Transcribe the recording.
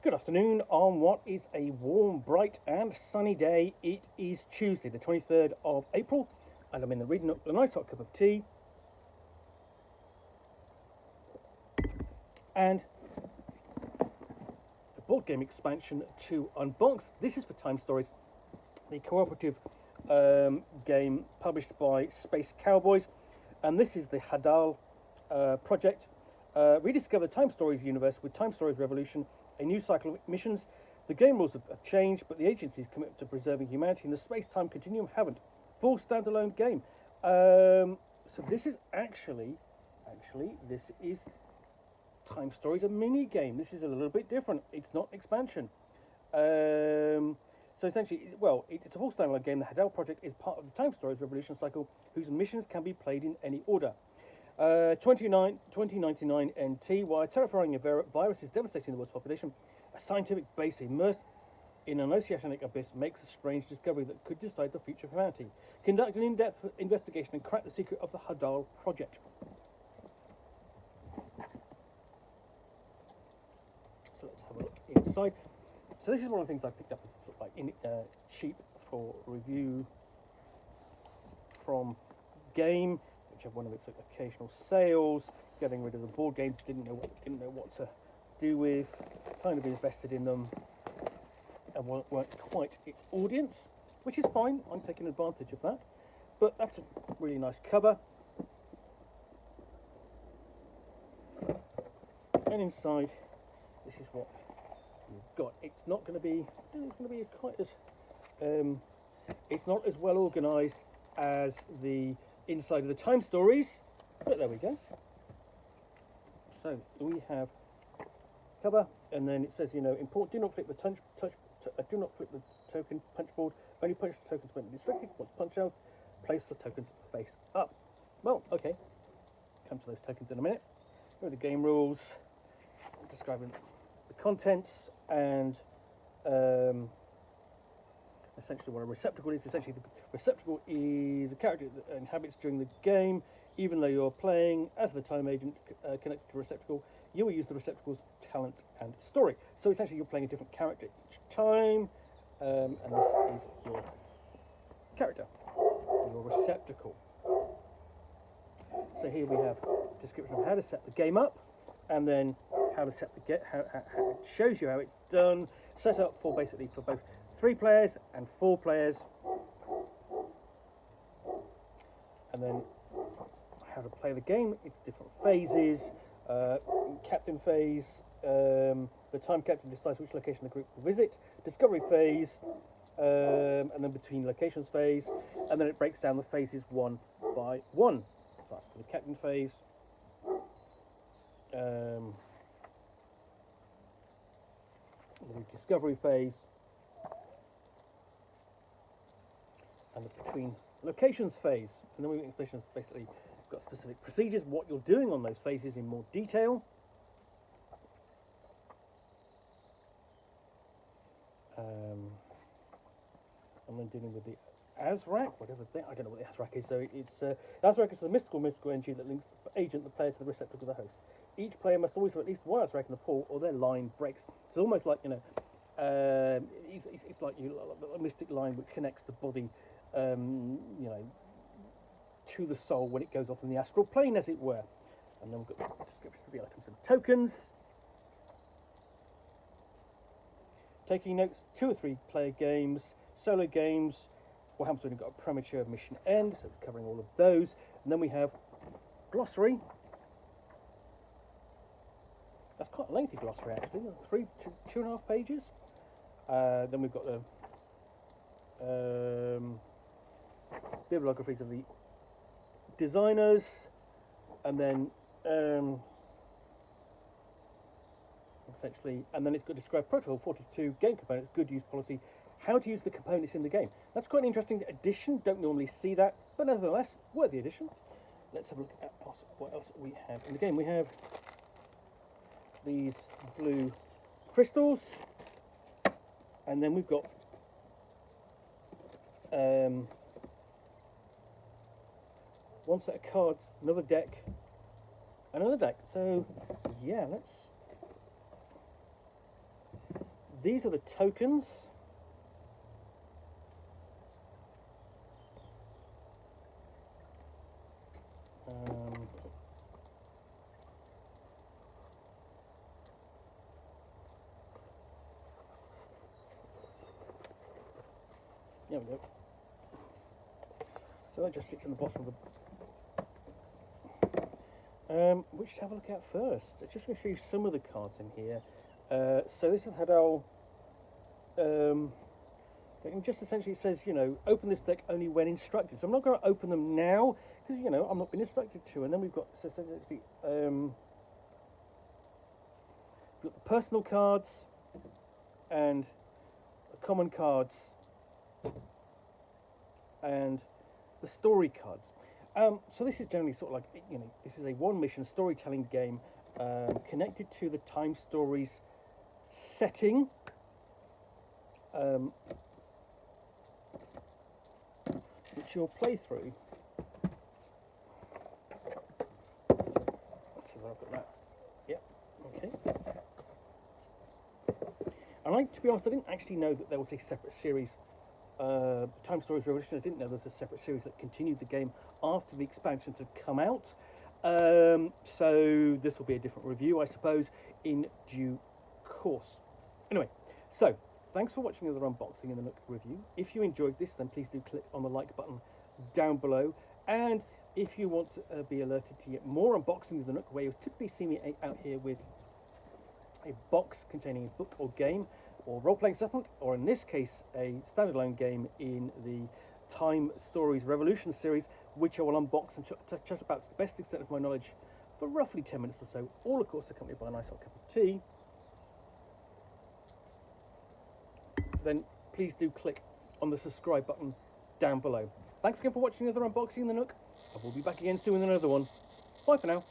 Good afternoon on what is a warm, bright, and sunny day. It is Tuesday, the 23rd of April, and I'm in the reading Nook with a nice hot cup of tea and a board game expansion to unbox. This is for T.I.M.E Stories, the cooperative game published by Space Cowboys, and this is the Hadal Project. Rediscover T.I.M E Stories universe with T.I.M E Stories Revolution, a new cycle of missions. The game rules have changed, but the agency's commitment to preserving humanity in the space-time continuum haven't. Full standalone game. So this is actually, this is T.I.M E Stories, a mini game. This is a little bit different. It's not expansion. So essentially, well, it's a full standalone game. The Hadal Project is part of the T.I.M E Stories Revolution cycle, whose missions can be played in any order. 2099 NT, while a terrifying virus is devastating the world's population, a scientific base immersed in an oceanic abyss makes a strange discovery that could decide the future of humanity. Conduct an in-depth investigation and crack the secret of the Hadal Project. So let's have a look inside. So this is one of the things I picked up as sort of like cheap for review from Game, which had one of its occasional sales. Getting rid of the board games, didn't know what to do with. Kind of invested in them and weren't quite its audience, which is fine. I'm taking advantage of that. But that's a really nice cover. And inside, this is what you've got. It's not going to be quite as it's not as well organised as the inside of the T.I.M E Stories, but there we go. So we have cover, and then it says, important. Do not click the do not click the token punch board. Only punch the tokens when restricted. Once punch out, place the tokens face up. Well, okay. Come to those tokens in a minute. Here are the game rules, describing the contents and essentially what a receptacle is. Essentially, the receptacle is a character that inhabits during the game. Even though you're playing as the T.I.M E agent connected to a receptacle, you will use the receptacle's talent and story. So essentially, you're playing a different character each time, and this is your character, your receptacle. So here we have a description of how to set the game up, and then how to set the how it shows you how it's done. Set up for basically for both 3 players and 4 players, and then how to play the game. It's different phases. Captain phase, the time captain decides which location the group will visit. Discovery phase, and then between locations phase, and then it breaks down the phases one by one. Right, for the captain phase, the discovery phase, and the between locations phase. And then we basically got specific procedures, what you're doing on those phases in more detail. And then dealing with the Azrak, whatever thing, I don't know what the Azrak is. So it's Azrak is the mystical energy that links the agent, the player, to the receptacle of the host. Each player must always have at least one Azrak in the pool, or their line breaks. It's almost like it's like a mystic line which connects the body, to the soul when it goes off in the astral plane, as it were. And then we've got the description of the items and tokens. Taking notes: 2 or 3 player games, solo games. What happens when you've got a premature mission end? So it's covering all of those. And then we have glossary. That's quite a lengthy glossary, actually. 2.5 pages. Then we've got the bibliographies of the designers, and then essentially, and then it's got to describe Protocol 42, game components, good use policy, how to use the components in the game. That's quite an interesting addition. Don't normally see that, but nevertheless, worthy addition. Let's have a look at what else we have in the game. We have these blue crystals, and then we've got one set of cards, another deck, another deck. So yeah, let's these are the tokens. There we go. So that just sits in the bottom of the... which to have a look at first. I'm just going to show you some of the cards in here. So this is Hadal. And just essentially it says, you know, open this deck only when instructed. So I'm not going to open them now because, you know, I'm not being instructed to. And then we've got, so essentially, we've got the personal cards and the common cards and the story cards. So this is generally sort of like, you know, this is a one-mission storytelling game connected to the T.I.M.E Stories setting. Which you'll play through. Let's see where I've got that. Yep, okay. And to be honest, I didn't actually know that there was a separate series. T.I.M.E Stories Revolution, I didn't know there was a separate series that continued the game after the expansions had come out. So this will be a different review, I suppose, in due course. Anyway, so thanks for watching another unboxing in the Nook review. If you enjoyed this, then please do click on the like button down below. And if you want to be alerted to get more unboxings of the Nook, where you typically see me out here with a box containing a book or game or role-playing supplement, or in this case, a standalone game in the T.I.M.E Stories Revolution series, which I will unbox and chat about to the best extent of my knowledge for roughly 10 minutes or so, all of course accompanied by a nice hot cup of tea. Then please do click on the subscribe button down below. Thanks again for watching another unboxing in the Nook. I will be back again soon with another one. Bye for now.